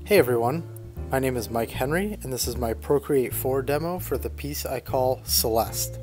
Hey everyone, my name is Mike Henry and this is my Procreate 4 demo for the piece I call Celeste.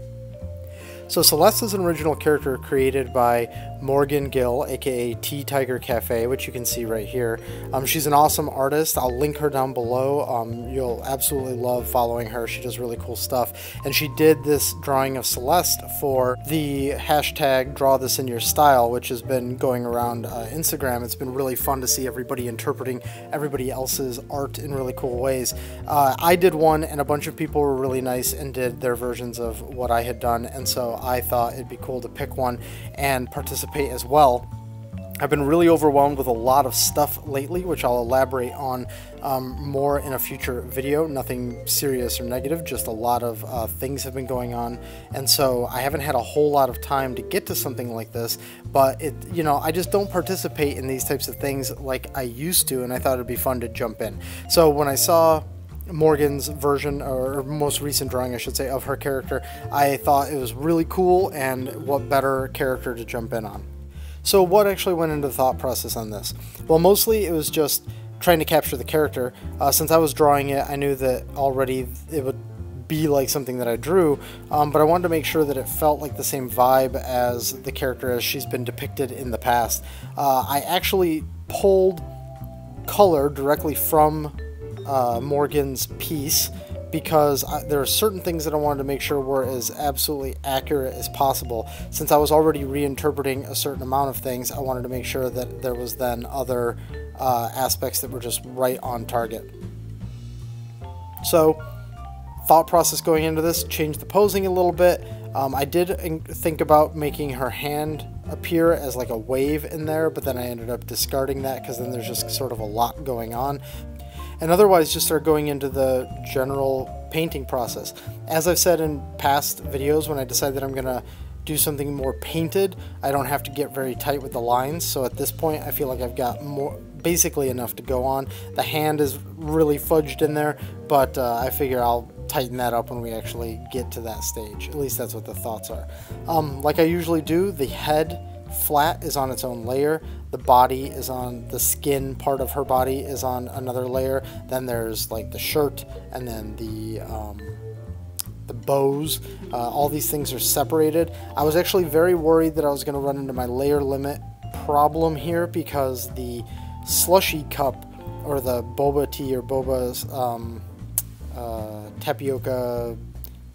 So Celeste is an original character created by Morghan Gill, aka T Tiger Cafe, which you can see right here. She's an awesome artist. I'll link her down below. You'll absolutely love following her. She does really cool stuff. And she did this drawing of Celeste for the hashtag Draw This In Your Style, which has been going around Instagram. It's been really fun to see everybody interpreting everybody else's art in really cool ways. I did one and a bunch of people were really nice and did their versions of what I had done, and so I thought it'd be cool to pick one and participate as well. I've been really overwhelmed with a lot of stuff lately, which I'll elaborate on more in a future video. Nothing serious or negative, just a lot of things have been going on, and so I haven't had a whole lot of time to get to something like this, but I just don't participate in these types of things like I used to, and I thought it'd be fun to jump in. So when I saw Morgan's version, or most recent drawing I should say, of her character, I thought it was really cool, and what better character to jump in on. So what actually went into the thought process on this? Well, mostly it was just trying to capture the character. Since I was drawing it, I knew that already it would be like something that I drew, but I wanted to make sure that it felt like the same vibe as the character as she's been depicted in the past. I actually pulled color directly from Morgan's piece because there are certain things that I wanted to make sure were as absolutely accurate as possible. Since I was already reinterpreting a certain amount of things, I wanted to make sure that there was then other aspects that were just right on target. So, thought process going into this, changed the posing a little bit. I did think about making her hand appear as like a wave in there, but then I ended up discarding that because then there's just sort of a lot going on. And otherwise just start going into the general painting process. As I've said in past videos, when I decide that I'm going to do something more painted, I don't have to get very tight with the lines. So at this point I feel like I've got basically enough to go on. The hand is really fudged in there, but I figure I'll tighten that up when we actually get to that stage. At least that's what the thoughts are. Like I usually do, the head flat is on its own layer, the body is on, the skin part of her body is on another layer, then there's like the shirt, and then the bows. All these things are separated. I was actually very worried that I was going to run into my layer limit problem here, because the slushy cup, or the boba tea, or boba's tapioca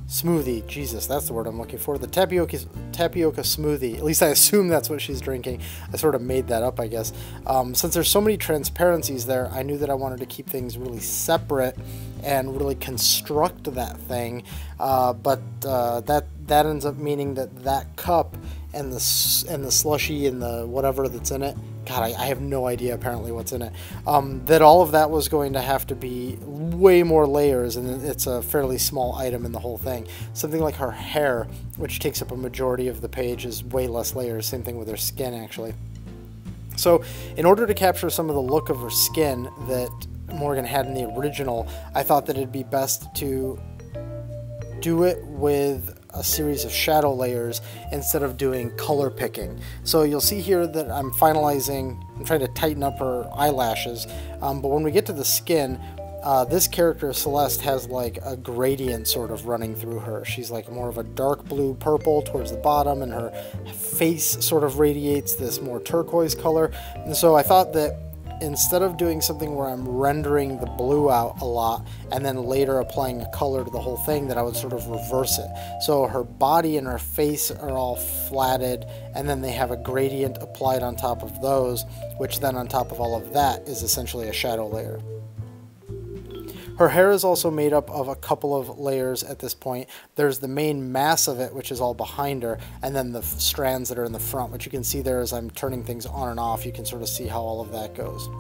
smoothie, Jesus, that's the word I'm looking for. The tapioca smoothie, at least I assume that's what she's drinking. I sort of made that up, I guess. Since there's so many transparencies there, I knew that I wanted to keep things really separate and really construct that thing. But that ends up meaning that cup and the slushy and the whatever that's in it, God, I have no idea apparently what's in it, that all of that was going to have to be way more layers, and it's a fairly small item in the whole thing. Something like her hair, which takes up a majority of the page, is way less layers. Same thing with her skin, actually. So in order to capture some of the look of her skin that Morgan had in the original, I thought that it'd be best to do it with a series of shadow layers instead of doing color picking. So you'll see here that I'm trying to tighten up her eyelashes, but when we get to the skin, this character Celeste has like a gradient sort of running through her. She's like more of a dark blue purple towards the bottom, and her face sort of radiates this more turquoise color. And so I thought that instead of doing something where I'm rendering the blue out a lot and then later applying a color to the whole thing, that I would sort of reverse it. So her body and her face are all flatted, and then they have a gradient applied on top of those, which then on top of all of that is essentially a shadow layer. Her hair is also made up of a couple of layers at this point. There's the main mass of it, which is all behind her, and then the strands that are in the front, which you can see there as I'm turning things on and off. You can sort of see how all of that goes.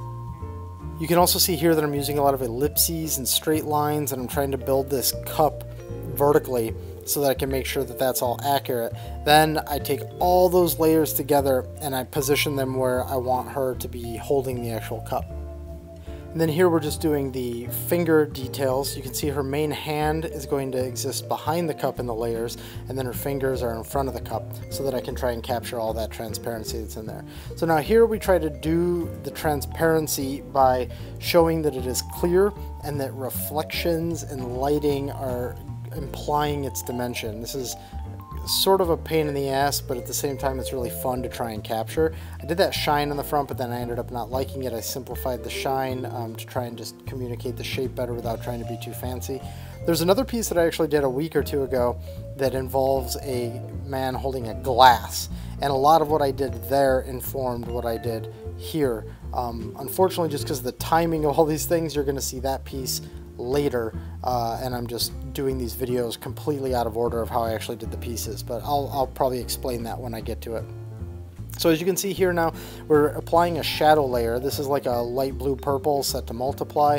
You can also see here that I'm using a lot of ellipses and straight lines, and I'm trying to build this cup vertically so that I can make sure that that's all accurate. Then I take all those layers together and I position them where I want her to be holding the actual cup. And then here we're just doing the finger details. You can see her main hand is going to exist behind the cup in the layers, and then her fingers are in front of the cup so that I can try and capture all that transparency that's in there. So now here we try to do the transparency by showing that it is clear and that reflections and lighting are implying its dimension. This is sort of a pain in the ass, but at the same time it's really fun to try and capture. I did that shine on the front, but then I ended up not liking it. I simplified the shine to try and just communicate the shape better without trying to be too fancy. There's another piece that I actually did a week or two ago that involves a man holding a glass, and a lot of what I did there informed what I did here. Unfortunately, just because of the timing of all these things, you're going to see that piece later, and I'm just doing these videos completely out of order of how I actually did the pieces, but I'll probably explain that when I get to it. So as you can see here now, we're applying a shadow layer. This is like a light blue purple set to multiply,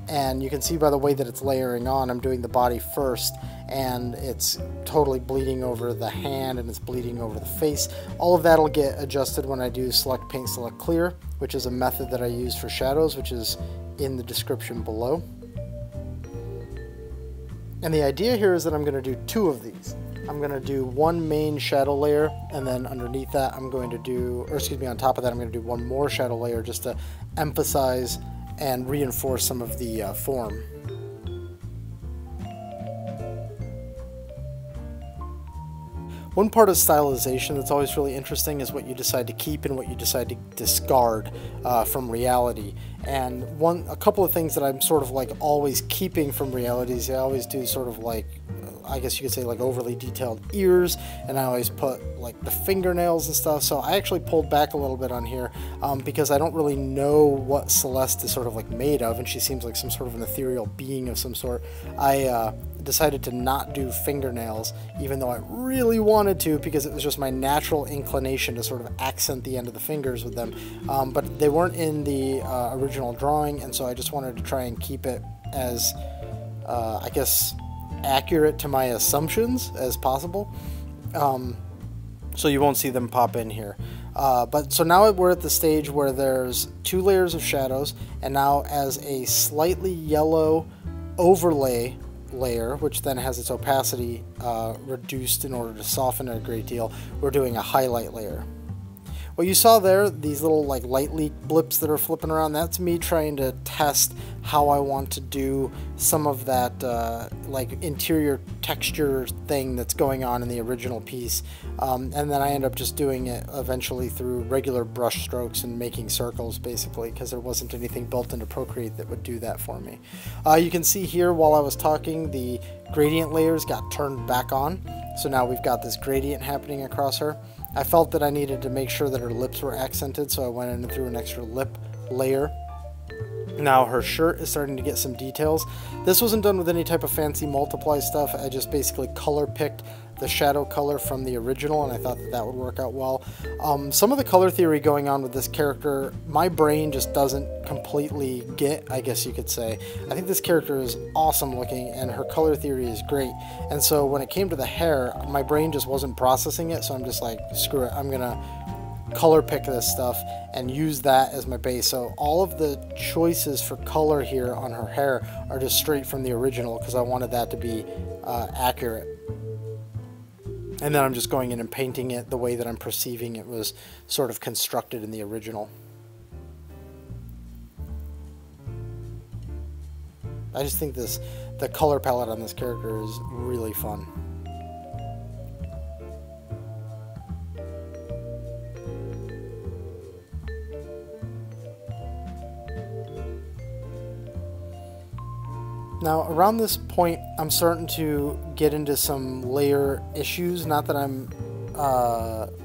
and you can see by the way that it's layering on, I'm doing the body first, and it's totally bleeding over the hand and it's bleeding over the face. All of that will get adjusted when I do select paint, select clear, which is a method that I use for shadows, which is in the description below. And the idea here is that I'm going to do two of these. I'm going to do one main shadow layer, and then underneath that I'm going to do, or excuse me, on top of that I'm going to do one more shadow layer just to emphasize and reinforce some of the form. One part of stylization that's always really interesting is what you decide to keep and what you decide to discard from reality. And a couple of things that I'm sort of like always keeping from reality is I always do sort of like, I guess you could say like overly detailed ears, and I always put like the fingernails and stuff. So I actually pulled back a little bit on here because I don't really know what Celeste is sort of like made of, and she seems like some sort of an ethereal being of some sort. I decided to not do fingernails, even though I really wanted to, because it was just my natural inclination to sort of accent the end of the fingers with them, but they weren't in the original drawing, and so I just wanted to try and keep it as I guess accurate to my assumptions as possible, so you won't see them pop in here. But so now we're at the stage where there's two layers of shadows, and now as a slightly yellow overlay layer, which then has its opacity reduced in order to soften it a great deal, we're doing a highlight layer. What you saw there, these little like light leak blips that are flipping around, that's me trying to test how I want to do some of that like interior texture thing that's going on in the original piece, and then I end up just doing it eventually through regular brush strokes and making circles, basically, because there wasn't anything built into Procreate that would do that for me. You can see here while I was talking, the gradient layers got turned back on, so now we've got this gradient happening across her. I felt that I needed to make sure that her lips were accented, so I went in and threw an extra lip layer. Now her shirt is starting to get some details. This wasn't done with any type of fancy multiply stuff. I just basically color picked the shadow color from the original, and I thought that that would work out well. Some of the color theory going on with this character, my brain just doesn't completely get, I guess you could say. I think this character is awesome looking, and her color theory is great. And so when it came to the hair, my brain just wasn't processing it, so I'm just like, screw it, I'm gonna color pick this stuff and use that as my base. So all of the choices for color here on her hair are just straight from the original, because I wanted that to be accurate. And then I'm just going in and painting it the way that I'm perceiving it was sort of constructed in the original. I just think the color palette on this character is really fun. Now, around this point, I'm starting to get into some layer issues. Not that I'm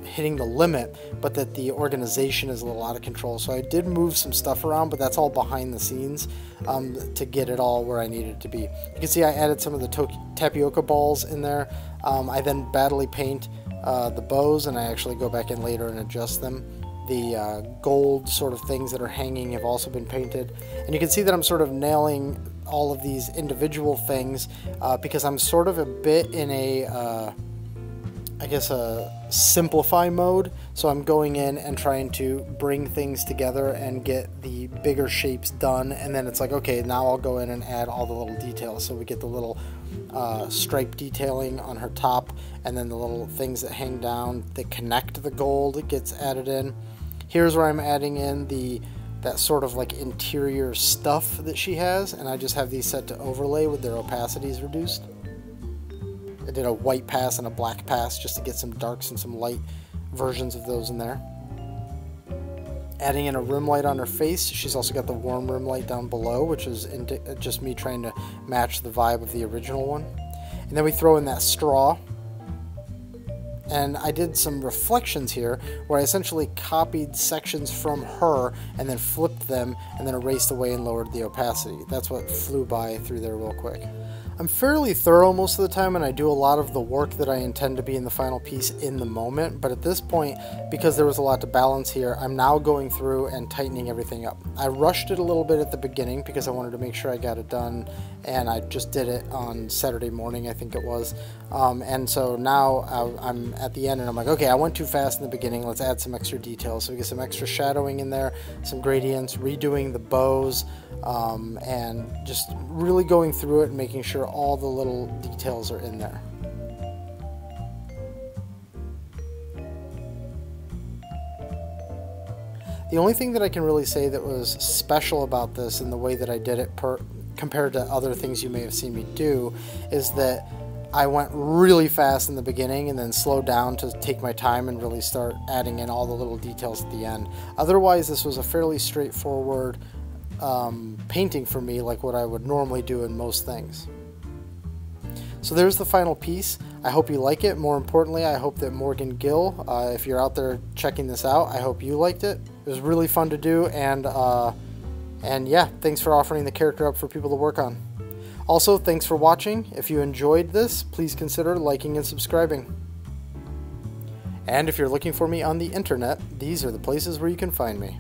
hitting the limit, but that the organization is a little out of control. So I did move some stuff around, but that's all behind the scenes to get it all where I needed it to be. You can see I added some of the tapioca balls in there. I then badly paint the bows, and I actually go back in later and adjust them. The gold sort of things that are hanging have also been painted. And you can see that I'm sort of nailing all of these individual things because I'm sort of a bit in a, I I guess, a simplify mode. So I'm going in and trying to bring things together and get the bigger shapes done. And then it's like, okay, now I'll go in and add all the little details. So we get the little stripe detailing on her top, and then the little things that hang down that connect the gold gets added in. Here's where I'm adding in that sort of like interior stuff that she has, and I just have these set to overlay with their opacities reduced. I did a white pass and a black pass just to get some darks and some light versions of those in there. Adding in a rim light on her face. She's also got the warm rim light down below, which is just me trying to match the vibe of the original one. And then we throw in that straw. And I did some reflections here where I essentially copied sections from her and then flipped them and then erased away and lowered the opacity. That's what flew by through there real quick. I'm fairly thorough most of the time, and I do a lot of the work that I intend to be in the final piece in the moment, but at this point, because there was a lot to balance here, I'm now going through and tightening everything up. I rushed it a little bit at the beginning because I wanted to make sure I got it done, and I just did it on Saturday morning, I think it was, and so now I'm at the end and I'm like, okay, I went too fast in the beginning, let's add some extra details. So we get some extra shadowing in there, some gradients, redoing the bows, and just really going through it and making sure all the little details are in there. The only thing that I can really say that was special about this and the way that I did it compared to other things you may have seen me do is that I went really fast in the beginning and then slowed down to take my time and really start adding in all the little details at the end. Otherwise, this was a fairly straightforward painting for me, like what I would normally do in most things. So there's the final piece. I hope you like it. More importantly, I hope that Morghan Gill, if you're out there checking this out, I hope you liked it. It was really fun to do, and yeah, thanks for offering the character up for people to work on. Also, thanks for watching. If you enjoyed this, please consider liking and subscribing. And if you're looking for me on the internet, these are the places where you can find me.